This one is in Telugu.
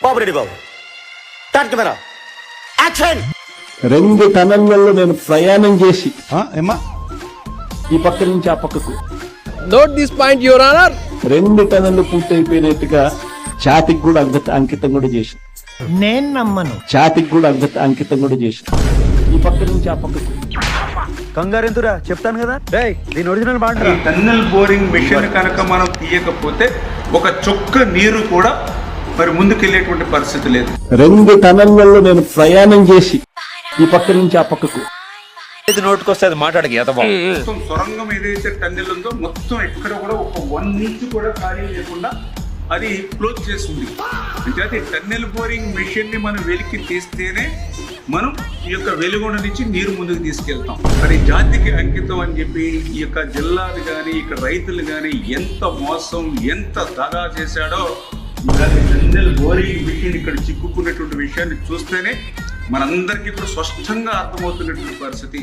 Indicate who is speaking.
Speaker 1: బాబు రెడ్డి బాబు స్టార్ట్ కెమెరా యాక్షన్.
Speaker 2: 2 టనళ్లలో నేను ప్రయాణం చేసి
Speaker 3: ఏమ్మా
Speaker 2: ఈ పక్క నుంచి ఆ పక్కకు
Speaker 4: note this point your honour.
Speaker 2: 2 టన్నులు పూర్తయిపోయినట్టుగా చాటికి కూడా అంకితం కూడా చేసి
Speaker 5: నేను నమ్మను.
Speaker 2: చాటికి కూడా అంకితం కూడా చేసి ఈ పక్క నుంచి ఆ పక్కకు
Speaker 1: కంగారు ఎందురా చెప్తాను కదా. దీని ఒరిజినల్ బాగుంటుంది.
Speaker 3: ఈ టన్నెల్ బోరింగ్ మిషన్ కనుక మనం తీయకపోతే ఒక చుక్క నీరు కూడా మరి ముందుకెళ్ళేటువంటి పరిస్థితి లేదు.
Speaker 2: 2 టనళ్లలో నేను ప్రయాణం చేసి ఈ పక్క నుంచి ఆ పక్కకు
Speaker 1: నోటుకొస్తే అది మాట్లాడకి
Speaker 3: మొత్తం సొరంగం ఏదైతే టన్నెల్ ఉందో మొత్తం ఎక్కడ కూడా ఒక 1 ఇంచ్ కూడా ఖాళీ లేకుండా అది క్లోజ్ చేస్తుంది. అంటే టన్నెల్ బోరింగ్ మిషన్ ని మనం వెలికి తీస్తేనే మనం ఈ యొక్క వెలుగొండ నుంచి నీరు ముందుకు తీసుకెళ్తాం. మరి జాతికి అంకితం అని చెప్పి ఈ యొక్క జిల్లాలు కానీ ఇక్కడ రైతులు కానీ ఎంత మోసం ఎంత దగా చేశాడో టన్నెల్ బోరింగ్ మిషన్ ఇక్కడ చిక్కుకున్నటువంటి విషయాన్ని చూస్తేనే మనందరికీ కూడా స్పష్టంగా అర్థమవుతున్నటువంటి పరిస్థితి.